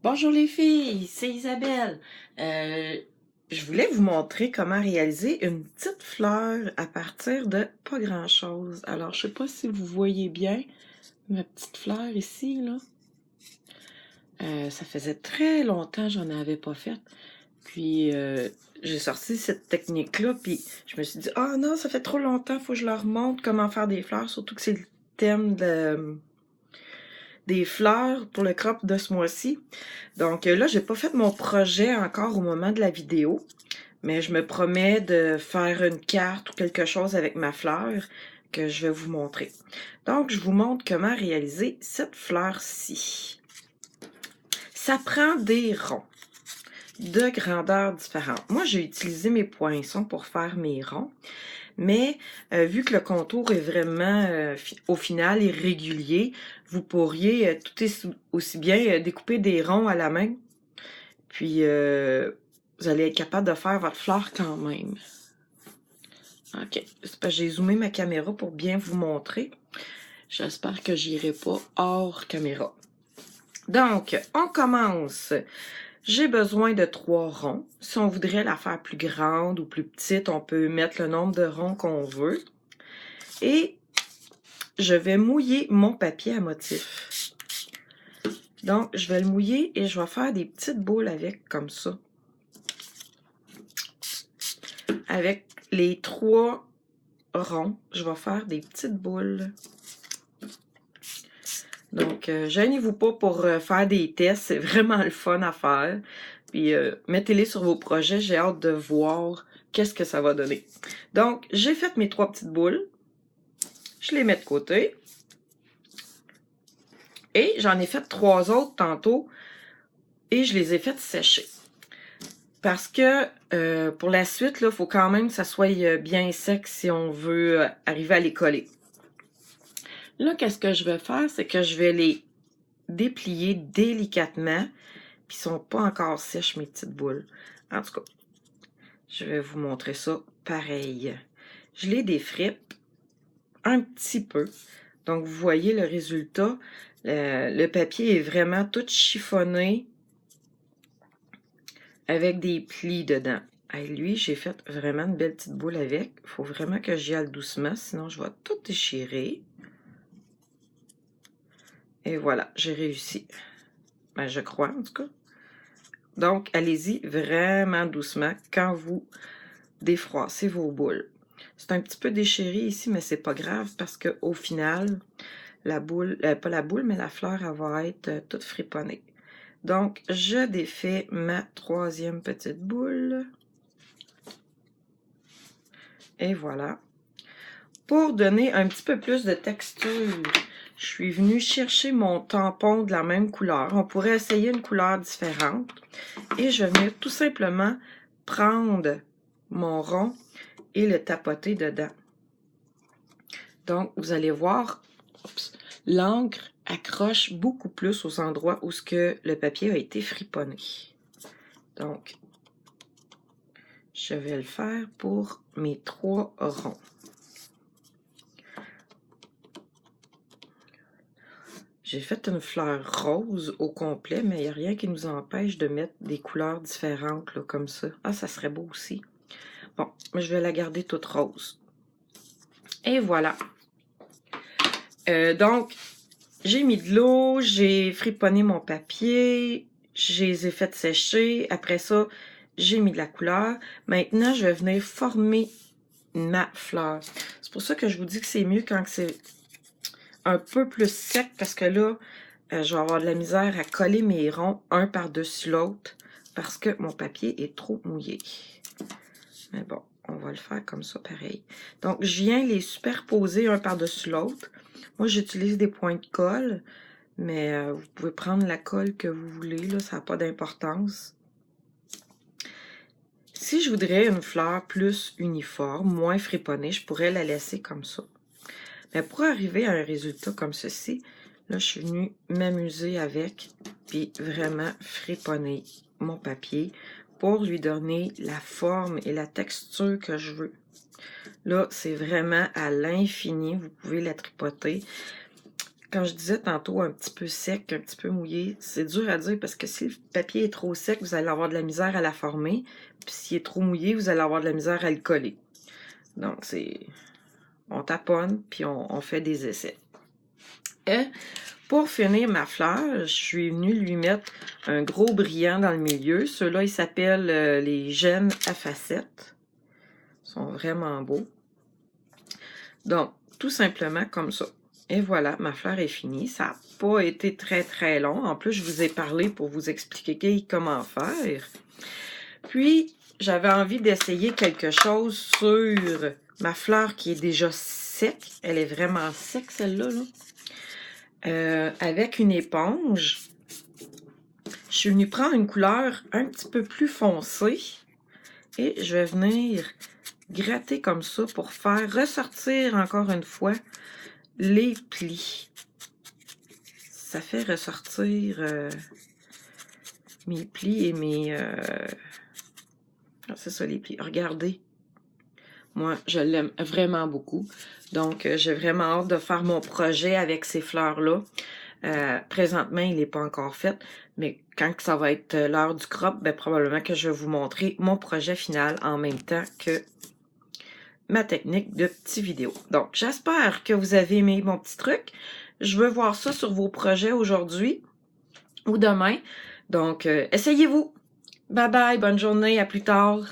Bonjour les filles, c'est Isabelle. Euh, je voulais vous montrer comment réaliser une petite fleur à partir de pas grand-chose. Alors, je sais pas si vous voyez bien ma petite fleur ici, là. Ça faisait très longtemps que j'en avais pas fait. Puis, j'ai sorti cette technique-là, puis je me suis dit, ah non, ça fait trop longtemps, faut que je leur montre comment faire des fleurs, surtout que c'est le thème des fleurs pour le crop de ce mois-ci. Donc là, j'ai pas fait mon projet encore au moment de la vidéo, mais je me promets de faire une carte ou quelque chose avec ma fleur que je vais vous montrer. Donc, je vous montre comment réaliser cette fleur-ci. Ça prend des ronds de grandeurs différentes. Moi, j'ai utilisé mes poinçons pour faire mes ronds, mais vu que le contour est vraiment, au final, irrégulier, vous pourriez tout aussi bien découper des ronds à la main, puis vous allez être capable de faire votre fleur quand même. OK, c'est parce que j'ai zoomé ma caméra pour bien vous montrer. J'espère que j'irai pas hors caméra. Donc, on commence. J'ai besoin de 3 ronds. Si on voudrait la faire plus grande ou plus petite, on peut mettre le nombre de ronds qu'on veut. Et je vais mouiller mon papier à motif. Donc, je vais le mouiller et je vais faire des petites boules avec, comme ça. Avec les 3 ronds, je vais faire des petites boules. Donc, gênez-vous pas pour faire des tests, c'est vraiment le fun à faire. Puis, mettez-les sur vos projets, j'ai hâte de voir qu'est-ce que ça va donner. Donc, j'ai fait mes 3 petites boules. Je les mets de côté. Et j'en ai fait 3 autres tantôt et je les ai faites sécher. Parce que pour la suite, il faut quand même que ça soit bien sec si on veut arriver à les coller. Là, qu'est-ce que je vais faire? C'est que je vais les déplier délicatement. Puis ils sont pas encore sèches, mes petites boules. En tout cas, je vais vous montrer ça pareil. Je les défrippe un petit peu. Donc, vous voyez le résultat. Le papier est vraiment tout chiffonné avec des plis dedans. Et lui, j'ai fait vraiment une belle petite boule avec. Il faut vraiment que j'y aille doucement, sinon je vais tout déchirer. Et voilà, j'ai réussi. Ben, je crois, en tout cas. Donc, allez-y vraiment doucement quand vous défroissez vos boules. C'est un petit peu déchiré ici, mais c'est pas grave parce que au final, la boule, pas la boule, mais la fleur, elle va être toute friponnée. Donc, je défais ma 3e petite boule. Et voilà. Pour donner un petit peu plus de texture, je suis venue chercher mon tampon de la même couleur. On pourrait essayer une couleur différente. Et je vais venir tout simplement prendre mon rond et le tapoter dedans. Donc, vous allez voir, l'encre accroche beaucoup plus aux endroits où le papier a été friponné. Donc, je vais le faire pour mes 3 ronds. J'ai fait une fleur rose au complet, mais il n'y a rien qui nous empêche de mettre des couleurs différentes, là, comme ça. Ah, ça serait beau aussi. Bon, je vais la garder toute rose. Et voilà. Donc, j'ai mis de l'eau, j'ai friponné mon papier, je les ai fait sécher. Après ça, j'ai mis de la couleur. Maintenant, je vais venir former ma fleur. C'est pour ça que je vous dis que c'est mieux quand c'est un peu plus sec, parce que là, je vais avoir de la misère à coller mes ronds un par-dessus l'autre parce que mon papier est trop mouillé. Mais bon, on va le faire comme ça, pareil. Donc, je viens les superposer un par-dessus l'autre. Moi, j'utilise des points de colle, mais vous pouvez prendre la colle que vous voulez, là, ça n'a pas d'importance. Si je voudrais une fleur plus uniforme, moins friponnée, je pourrais la laisser comme ça. Mais pour arriver à un résultat comme ceci, là, je suis venue m'amuser avec, puis vraiment friponner mon papier pour lui donner la forme et la texture que je veux. Là, c'est vraiment à l'infini, vous pouvez la tripoter. quand je disais tantôt un petit peu sec, un petit peu mouillé, c'est dur à dire parce que si le papier est trop sec, vous allez avoir de la misère à la former. Puis s'il est trop mouillé, vous allez avoir de la misère à le coller. Donc, on taponne, puis on fait des essais. Et pour finir ma fleur, je suis venue lui mettre un gros brillant dans le milieu. Ceux-là, ils s'appellent les gemmes à facettes. Ils sont vraiment beaux. Donc, tout simplement comme ça. Et voilà, ma fleur est finie. Ça n'a pas été très long. En plus, je vous ai parlé pour vous expliquer comment faire. Puis, j'avais envie d'essayer quelque chose sur ma fleur qui est déjà sec. Elle est vraiment sec, celle-là. Avec une éponge, je suis venue prendre une couleur un petit peu plus foncée. Et je vais venir gratter comme ça pour faire ressortir encore une fois les plis. Ça fait ressortir mes plis et mes... c'est ça les plis. Regardez. Moi, je l'aime vraiment beaucoup. Donc, j'ai vraiment hâte de faire mon projet avec ces fleurs-là. Présentement, il n'est pas encore fait. Mais quand ça va être l'heure du crop, ben, probablement que je vais vous montrer mon projet final en même temps que ma technique de petite vidéo. Donc, j'espère que vous avez aimé mon petit truc. Je veux voir ça sur vos projets aujourd'hui ou demain. Donc, essayez-vous. Bye bye, bonne journée, à plus tard.